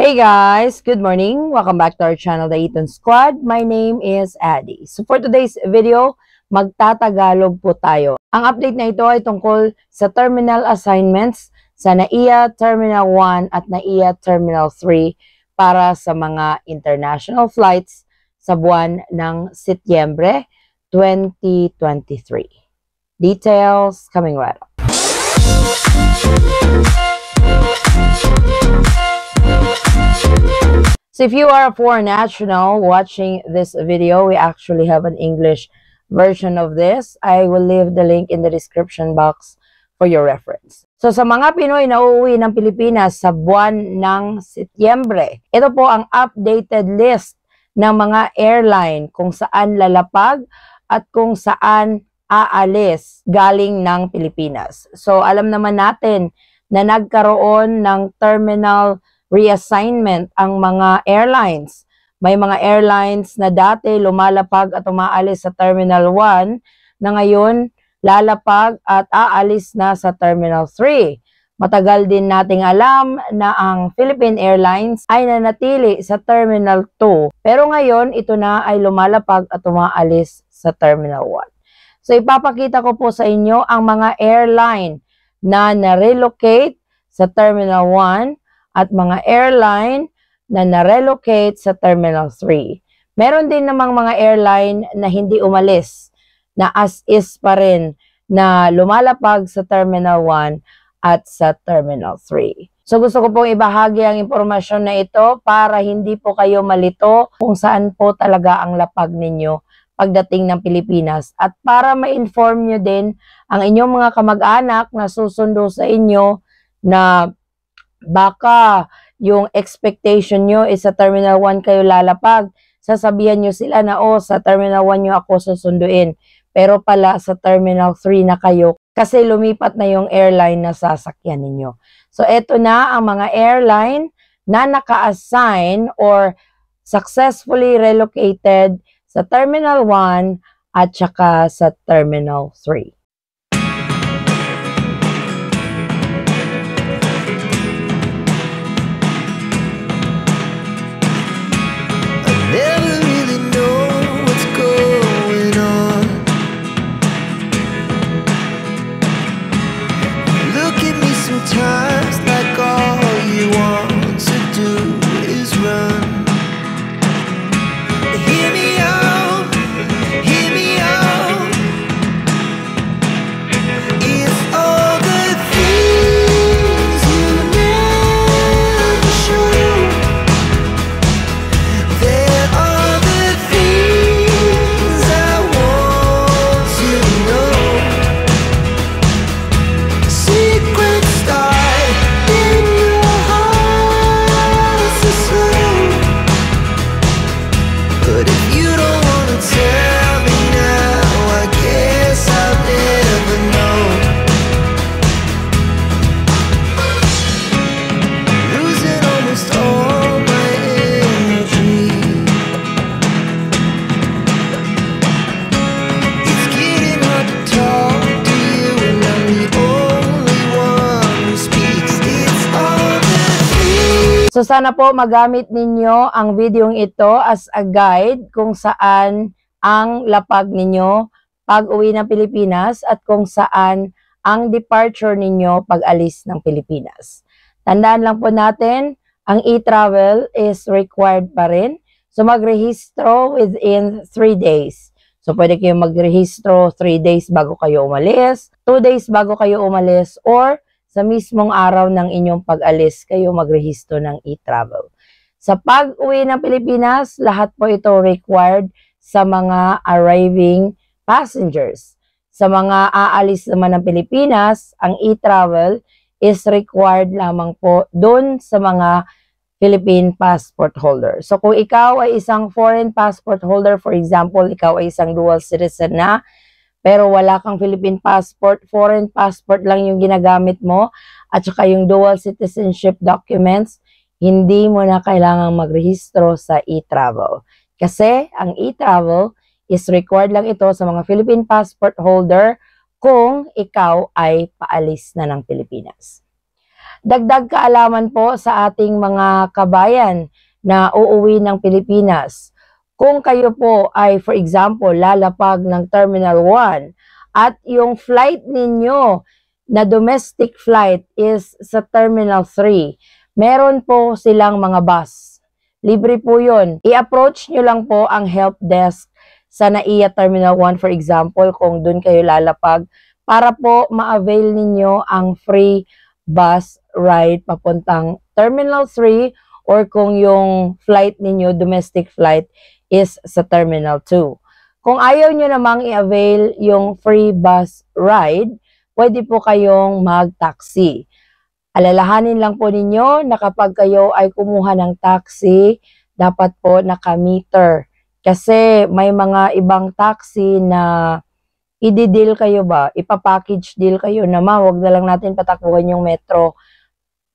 Hey guys, good morning. Welcome back to our channel, The Eton Squad. My name is Addy. So for today's video, magtatagalog po tayo. Ang update na ito ay tungkol sa terminal assignments sa NAIA Terminal 1 at NAIA Terminal 3 para sa mga international flights sa buwan ng Setyembre 2023. Details coming right up. So if you are a foreign national watching this video, we actually have an English version of this. I will leave the link in the description box for your reference. So sa mga Pinoy na uuwi ng Pilipinas sa buwan ng Setyembre, ito po ang updated list ng mga airline kung saan lalapag at kung saan aalis galing ng Pilipinas. So alam naman natin na nagkaroon ng terminal reassignment ang mga airlines. May mga airlines na dati lumalapag at umaalis sa Terminal 1 na ngayon lalapag at aalis na sa Terminal 3. Matagal din nating alam na ang Philippine Airlines ay nanatili sa Terminal 2. Pero ngayon ito na ay lumalapag at umaalis sa Terminal 1. So ipapakita ko po sa inyo ang mga airline na na-relocate sa Terminal 1 at mga airline na na-relocate sa Terminal 3. Meron din namang mga airline na hindi umalis, na as is pa rin, na lumalapag sa Terminal 1 at sa Terminal 3. So gusto ko pong ibahagi ang impormasyon na ito para hindi po kayo malito kung saan po talaga ang lapag ninyo pagdating ng Pilipinas at para ma-inform nyo din ang inyong mga kamag-anak na susundo sa inyo na baka yung expectation nyo is sa Terminal 1 kayo lalapag. Sasabihan nyo sila na, oh, sa Terminal 1 nyo ako susunduin. Pero pala sa Terminal 3 na kayo kasi lumipat na yung airline na sasakyan ninyo. So, eto na ang mga airline na naka-assign or successfully relocated sa Terminal 1 at saka sa Terminal 3. Sometimes like all you want to do is run. Hear me out, hear me out. If all the things you never show, there are the things I want to know. Secrets So sana po magamit ninyo ang videong ito as a guide kung saan ang lapag ninyo pag uwi ng Pilipinas at kung saan ang departure ninyo pag alis ng Pilipinas. Tandaan lang po natin, ang e-travel is required pa rin. So magrehistro within 3 days. So pwede kayong magrehistro 3 days bago kayo umalis, 2 days bago kayo umalis, or sa mismong araw ng inyong pag-alis, kayo magrehistro ng e-travel. Sa pag-uwi ng Pilipinas, lahat po ito required sa mga arriving passengers. Sa mga aalis naman ng Pilipinas, ang e-travel is required lamang po doon sa mga Philippine passport holder. So kung ikaw ay isang foreign passport holder, for example, ikaw ay isang dual citizen na, pero wala kang Philippine passport, foreign passport lang yung ginagamit mo, at saka yung dual citizenship documents, hindi mo na kailangang magrehistro sa e-travel. Kasi ang e-travel is required lang ito sa mga Philippine passport holder kung ikaw ay paalis na ng Pilipinas. Dagdag kaalaman po sa ating mga kabayan na uuwi ng Pilipinas. Kung kayo po ay, for example, lalapag ng Terminal 1 at yung flight ninyo na domestic flight is sa Terminal 3, meron po silang mga bus. Libre po yun. I-approach nyo lang po ang help desk sa NAIA Terminal 1, for example, kung dun kayo lalapag, para po ma-avail ninyo ang free bus ride papuntang Terminal 3, or kung yung flight ninyo, domestic flight, is sa Terminal 2. Kung ayaw nyo namang i-avail yung free bus ride, pwede po kayong mag-taxi. Alalahanin lang po ninyo na kapag kayo ay kumuha ng taxi, dapat po naka-meter. Kasi may mga ibang taxi na i-deal kayo ba, ipapackage deal kayo na wag na lang natin patakbuhan yung metro.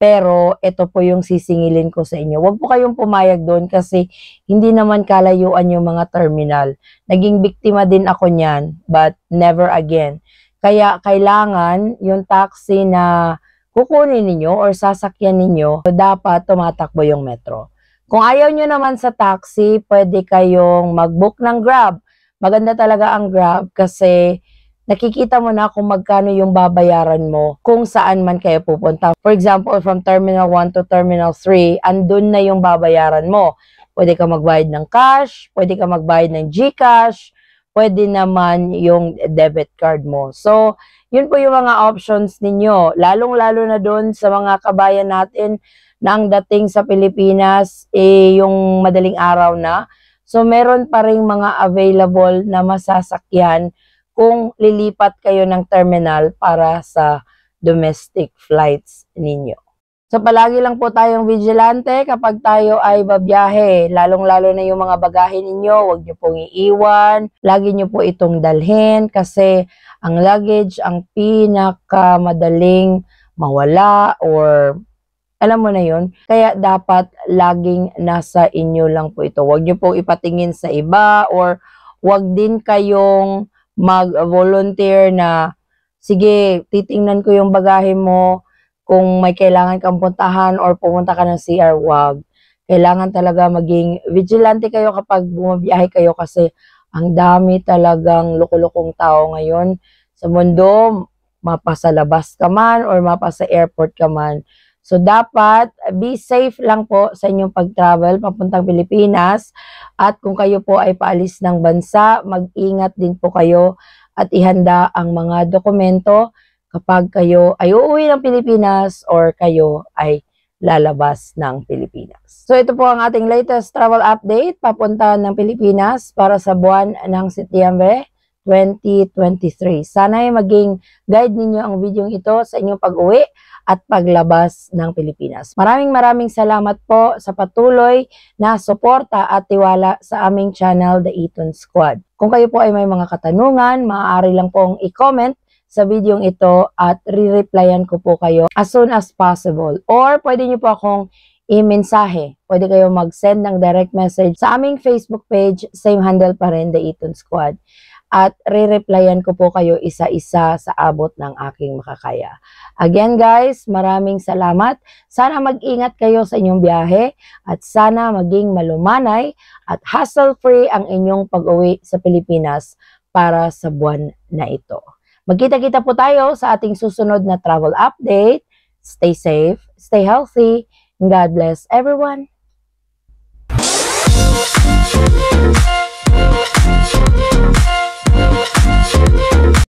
Pero ito po yung sisingilin ko sa inyo. Huwag po kayong pumayag doon kasi hindi naman kalayuan yung mga terminal. Naging biktima din ako niyan, but never again. Kaya kailangan yung taxi na kukunin ninyo or sasakyan ninyo, dapat tumatakbo yung metro. Kung ayaw nyo naman sa taxi, pwede kayong mag-book ng Grab. Maganda talaga ang Grab kasi nakikita mo na kung magkano yung babayaran mo kung saan man kayo pupunta. For example, from Terminal 1 to Terminal 3, andun na yung babayaran mo. Pwede ka magbayad ng cash, pwede ka magbayad ng GCash, pwede naman yung debit card mo. So, yun po yung mga options ninyo. Lalong-lalo na dun sa mga kabayan natin na ang dating sa Pilipinas, yung madaling araw na. So, meron pa ring mga available na masasakyan kung lilipat kayo ng terminal para sa domestic flights ninyo. So palagi lang po tayong vigilante kapag tayo ay babiyahe, lalong-lalo na yung mga bagahe ninyo, huwag nyo pong iiwan, lagi nyo po itong dalhin kasi ang luggage ang pinakamadaling mawala or alam mo na yun, kaya dapat laging nasa inyo lang po ito. Huwag nyo pong ipatingin sa iba or huwag din kayong mag-volunteer na, sige, titingnan ko yung bagahe mo, kung may kailangan kang puntahan or pumunta ka ng CR, wag. Kailangan talaga maging vigilante kayo kapag bumabiyahe kayo kasi ang dami talagang loko-lokong tao ngayon sa mundo, mapasa labas ka man or mapasa airport ka man. So, dapat be safe lang po sa inyong pag-travel papuntang Pilipinas. At kung kayo po ay paalis ng bansa, mag-ingat din po kayo at ihanda ang mga dokumento kapag kayo ay uuwi ng Pilipinas or kayo ay lalabas ng Pilipinas. So, ito po ang ating latest travel update papunta ng Pilipinas para sa buwan ng Setyembre 2023. Sana ay maging guide ninyo ang video ito sa inyong pag-uwi at paglabas ng Pilipinas. Maraming salamat po sa patuloy na suporta at tiwala sa aming channel, The Eton Squad. Kung kayo po ay may mga katanungan, maaari lang pong i-comment sa video ito at re-replyan ko po kayo as soon as possible. Or pwede nyo po akong i-mensahe. Pwede kayo mag-send ng direct message sa aming Facebook page, same handle pa rin, The Eton Squad. At re-replyan ko po kayo isa-isa sa abot ng aking makakaya. Again guys, maraming salamat. Sana mag-ingat kayo sa inyong biyahe at sana maging malumanay at hassle-free ang inyong pag-uwi sa Pilipinas para sa buwan na ito. Magkita-kita po tayo sa ating susunod na travel update. Stay safe, stay healthy, and God bless everyone.